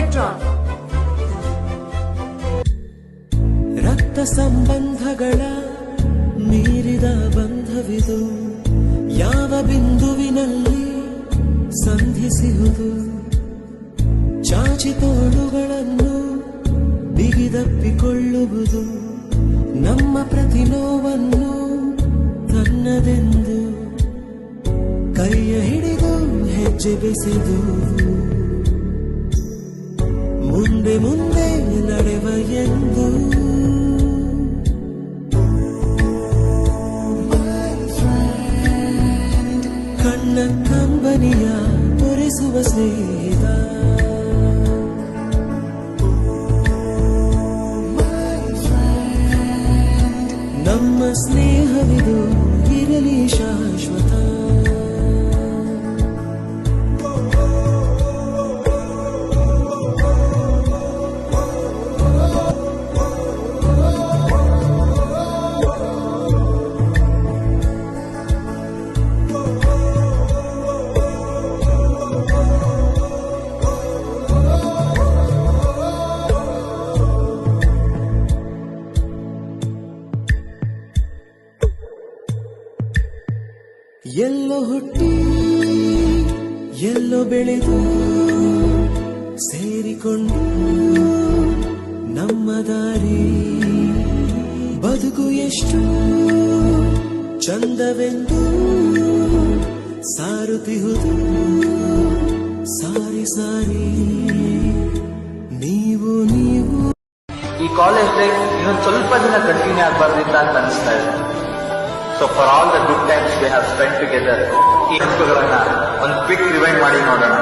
Electron. ರಕ್ತ ಸಂಬಂಧಗಳ ಮೀರಿದ ಬಂಧವಿದು, ಯಾವ ಬಿಂದುವಿನಲ್ಲಿ ಸಂಧಿಸುವುದು. ಚಾಚಿ ತೋಳುಗಳನ್ನು ಬಿಗಿದಪ್ಪಿಕೊಳ್ಳುವುದು, ನಮ್ಮ ಪ್ರತಿ ನೋವನ್ನು ತನ್ನದೆಂದು ಕೈಯ ಹಿಡಿದು ಹೆಜ್ಜೆ ಬೆಸೆದು ಮುಂದೆ ಮುಂದೆ ನಡೆವ ಎಂದು. ಕಣ್ಣ ಕಂಬನಿಯ ಒರೆಸುವ ಸ್ನೇಹಿತ, ನಮ್ಮ ಸ್ನೇಹವಿದು ಇರಲಿ ಶಾಶ್ವತ. ಎಲ್ಲೋ ಹುಟ್ಟಿ ಎಲ್ಲೋ ಬೆಳೆದು ಸೇರಿಕೊಂಡು ನಮ್ಮ ದಾರಿ, ಬದುಕು ಎಷ್ಟು ಚಂದವೆಂದು ಸಾರುತ್ತಿಹುದು ಸಾರಿ ಸಾರಿ ನೀವು ನೀವು. ಈ ಕಾಲೇಜ್ ಲೈಫ್ ಇನ್ನೊಂದು ಸ್ವಲ್ಪ ದಿನ ಕಂಟಿನ್ಯೂ ಆಗಬಾರ್ದಿತ್ತ ಅಂತ ಅನಿಸ್ತಾ ಇದೆ. So for all the good times we have spent together, ಈ ನೆನಪುಗಳನ್ನ ಒಂದು ಕ್ವಿಕ್ ರಿವೈಂಡ್ ಮಾಡಿ ನೋಡೋಣ.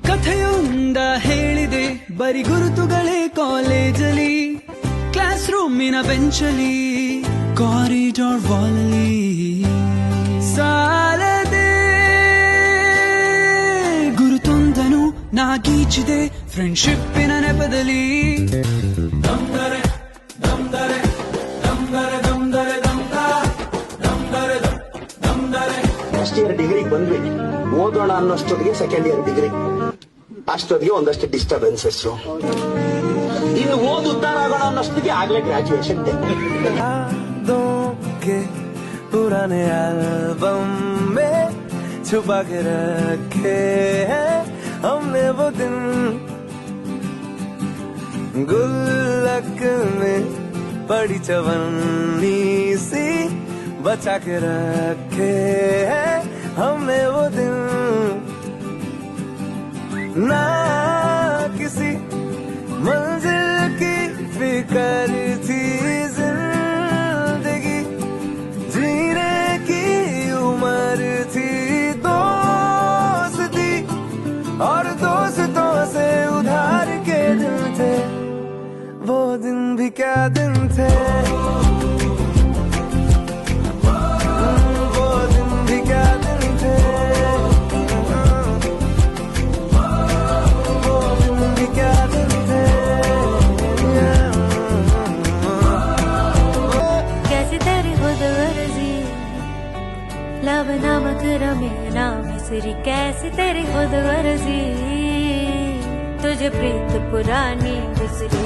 ಕಥೆಯೊಂದ ಹೇಳಿದೆ ಬರಿ ಗುರುತುಗಳೇ ಕಾಲೇಜಲ್ಲಿ, ಕ್ಲಾಸ್ ರೂಮಿನ ಬೆಂಚಲಿ, ಕಾರಿಡಾರ್ ವಾಲಲ್ಲಿ ಸಾಲದೆ ಗುರುತೊಂದನು ನಾಗೀಚಿದೆ ಫ್ರೆಂಡ್ಶಿಪ್ಪಿನ ನೆಪದಲ್ಲಿ. ಫಸ್ಟ್ ಇಯರ್ ಡಿಗ್ರಿಗೆ ಬಂದ್ವಿ, ಓದೋಣ ಅನ್ನೋಷ್ಟೊತ್ತಿಗೆ ಸೆಕೆಂಡ್ ಇಯರ್ ಡಿಗ್ರಿ. ಅಷ್ಟೊತ್ತಿಗೆ ಒಂದಷ್ಟು ಡಿಸ್ಟರ್ಬೆನ್ಸಸ್, ಇನ್ನು ಓದ್ ಉದ್ದಾರ ಆಗೋಣ ಅನ್ನೋಷ್ಟೊತ್ತಿಗೆ ಆಗ್ಲೇ ಗ್ರಾಜುಯೇಷನ್ ಡೇ. पुराने एल्बम में छुपा के रखे हैं हमने वो दिन, गुल्लक में बड़ी चवन्नी सी बचा के रखे हैं हमने वो दिन. ना किसी मंजिल की फिक्र थी, जिंदगी जीने की उम्र थी, दोस्ती और दोस्तों से उधार के दिन थे, वो दिन भी क्या दिन थे, वो दिन भी क्या दिन थे, वो दिन भी क्या दिन थे. कैसे तेरी खुद गर्जी लब नामक रमेना मिसरी, कैसी तेरी खुद गर्जी तुझे प्रीत पुरानी बिसरी.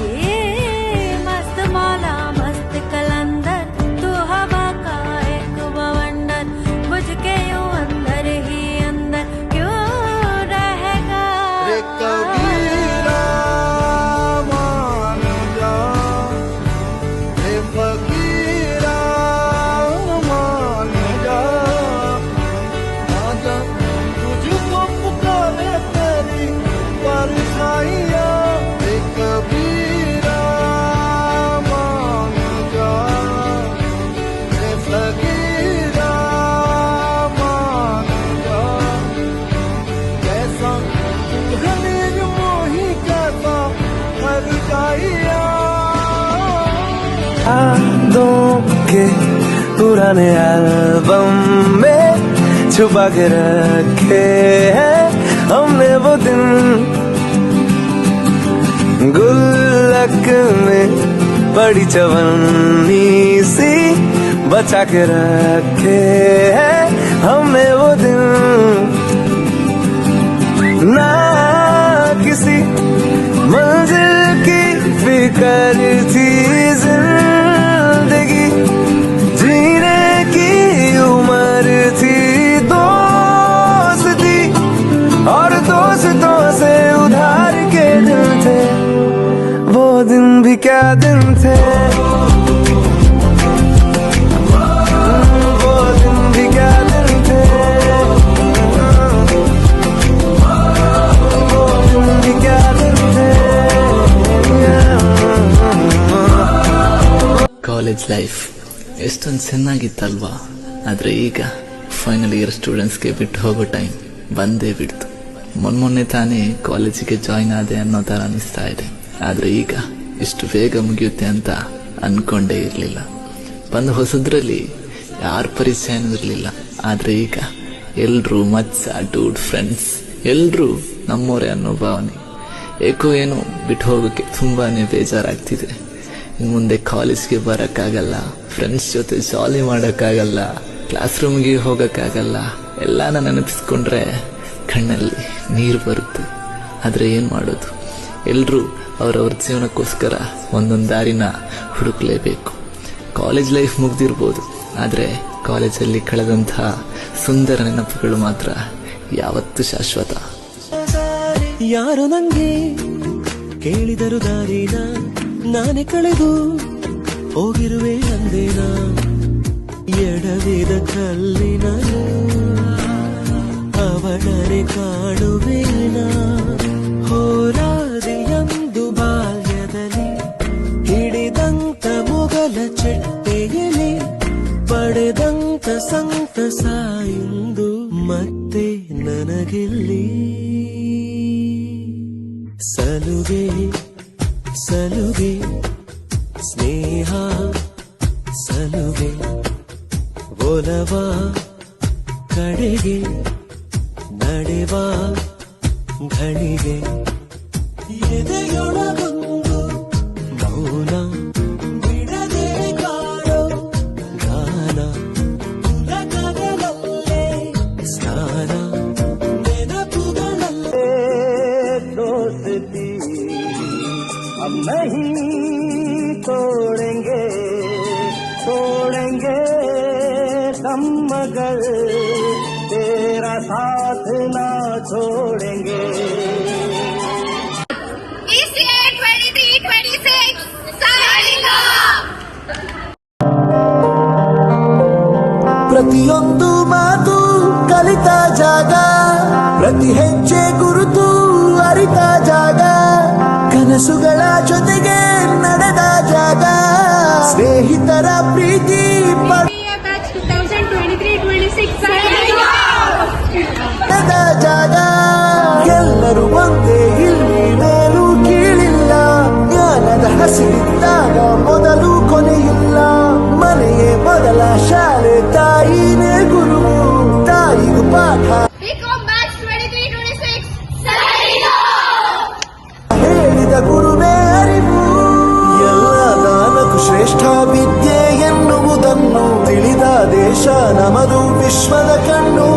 मस्त मौला मस्त कलंदर, तू हवा का एक बवंडर, बुझ के यूं अंदर ही अंदर क्यों रहेगा. Ah यादों के पुराने एल्बम में छुपा के रखे हैं हमने वो दिन, गुल्लक में बड़ी चवन्नी सी बचा के रखे हैं हमने वो दिन। ना किसी मंजिल की फिक्र थी जिंदगी, जीने की उम्र थी दोस्ती, और दोस्तों से उधार के दिन थे वो दिन भी क्या दिन थे, वो दिन भी क्या दिन थे, वो दिन भी क्या दिन थे। ಕಾಲೇಜ್ ಲೈಫ್ ಎಷ್ಟೊಂದು ಚೆನ್ನಾಗಿತ್ತಲ್ವಾ. ಆದರೆ ಈಗ ಫೈನಲ್ ಇಯರ್ ಸ್ಟೂಡೆಂಟ್ಸ್ಗೆ ಬಿಟ್ಟು ಹೋಗೋ ಟೈಮ್ ಬಂದೇ ಬಿಡ್ತು. ಮೊನ್ನೆ ತಾನೇ ಕಾಲೇಜಿಗೆ ಜಾಯ್ನ್ ಆದೆ ಅನ್ನೋ ಥರ ಅನಿಸ್ತಾ ಇದೆ. ಆದರೆ ಈಗ ಇಷ್ಟು ಬೇಗ ಮುಗಿಯುತ್ತೆ ಅಂತ ಅನ್ಕೊಂಡೇ ಇರಲಿಲ್ಲ. ಬಂದು ಹೊಸದ್ರಲ್ಲಿ ಯಾರ ಪರಿಚಯನೂ ಇರಲಿಲ್ಲ. ಆದರೆ ಈಗ ಎಲ್ರೂ ಮಚ್ಚ ಡೂಡ್ ಫ್ರೆಂಡ್ಸ್ ಎಲ್ರೂ ನಮ್ಮವರೇ ಅನ್ನೋ ಭಾವನೆ. ಏಕೋ ಏನೋ ಬಿಟ್ಟು ಹೋಗೋಕ್ಕೆ ತುಂಬಾನೇ ಬೇಜಾರಾಗ್ತಿದೆ. ಇನ್ನು ಮುಂದೆ ಕಾಲೇಜ್ಗೆ ಬರೋಕ್ಕಾಗಲ್ಲ, ಫ್ರೆಂಡ್ಸ್ ಜೊತೆ ಜಾಲಿ ಮಾಡೋಕ್ಕಾಗಲ್ಲ, ಕ್ಲಾಸ್ ರೂಮ್ಗೆ ಹೋಗೋಕ್ಕಾಗಲ್ಲ. ಎಲ್ಲಾನ ನೆನಪಿಸ್ಕೊಂಡ್ರೆ ಕಣ್ಣಲ್ಲಿ ನೀರು ಬರುತ್ತೆ. ಆದರೆ ಏನು ಮಾಡೋದು, ಎಲ್ಲರೂ ಅವರವ್ರ ಜೀವನಕ್ಕೋಸ್ಕರ ಒಂದೊಂದು ದಾರಿನ ಹುಡುಕ್ಲೇಬೇಕು. ಕಾಲೇಜ್ ಲೈಫ್ ಮುಗ್ದಿರ್ಬೋದು, ಆದರೆ ಕಾಲೇಜಲ್ಲಿ ಕಳೆದಂತಹ ಸುಂದರ ನೆನಪುಗಳು ಮಾತ್ರ ಯಾವತ್ತೂ ಶಾಶ್ವತ. ಯಾರು ನಂಗೆ ಕೇಳಿದರು ದಾರಿನ, ನಾನೇ ಕಳೆದು ಹೋಗಿರುವೆ ಅಂದೇನ, ಎಡವಿದ ಕಲ್ಲಿನ ಅವಳನೆ ಕಾಣುವೇನ, ಹೋರಾದಿಯಂದು ಬಾಲ್ಯದಲ್ಲಿ ಹಿಡಿದಂತ ಮೊಗಲ ಚೆಟ್ಟೆಯಲ್ಲಿ ಪಡೆದಂತ ಸಂತಸ ಇಂದು ಮತ್ತೆ ನನಗೆಲ್ಲಿ. ಸಲುಗೆ ಸಲುಗೆ ಸ್ನೇಹ ಸಲುಗೆ ಒಲವ ಕಡೆಗೆ ನಡೆವ ಘಳಿಗೆ, ಎದೆಯೊಳಗೊಂದು ಮೌನ ಬಿಡದೆ ಕಾಡೋ ಗಾನ, ಉಲಗದಲ್ಲೇ ಸ್ನಾನ ನೆನಪುಗಳಲ್ಲೇ दोस्ती अब नहीं तोड़ेंगे, तोड़ेंगे हम मगर तेरा साथ ना छोड़ेंगे. ECA 23-26 signing off. ಪ್ರತಿಯೊಂದು ಮಾತು ಕಲಿತ ಜಾಗ, ಪ್ರತಿ ಹೆಜ್ಜೆ ಗುರುತು ಅರಿತ ಜಾಗ, ಕನಸುಗಳ ಜೊತೆಗೆ ನಡೆದ ಜಾಗ, ಸ್ನೇಹಿತರ ಪ್ರೀತಿ Batch 2023-26 signing off. ಪಡೆದ ಜಾಗ. ಎಲ್ಲರೂ ಒಂದೇ, ಇಲ್ಲಿ ಮೇಲೂ ಕೀಳಿಲ್ಲ, ಜ್ಞಾನದ ಹಸಿರಿದ್ದಾಗ ಮೊದಲು ಕೊನೆಯಿಲ್ಲ. ಮನೆಯೇ ಮೊದಲ ಶಾಲೆ, ತಾಯಿನೇ ಗುರುವು, ತಾಯಿಗೂ ಪಾಠ BCom Batch 23-26 signing off. ಹೇಳಿದ ಗುರುವೇ ಅರಿವು. ಎಲ್ಲ ದಾನಕ್ಕೂ ಶ್ರೇಷ್ಠ ವಿದ್ಯೆ ಎನ್ನುವುದನ್ನು ತಿಳಿದ ದೇಶ ನಮದು, ವಿಶ್ವದ ಕಣ್ಣು.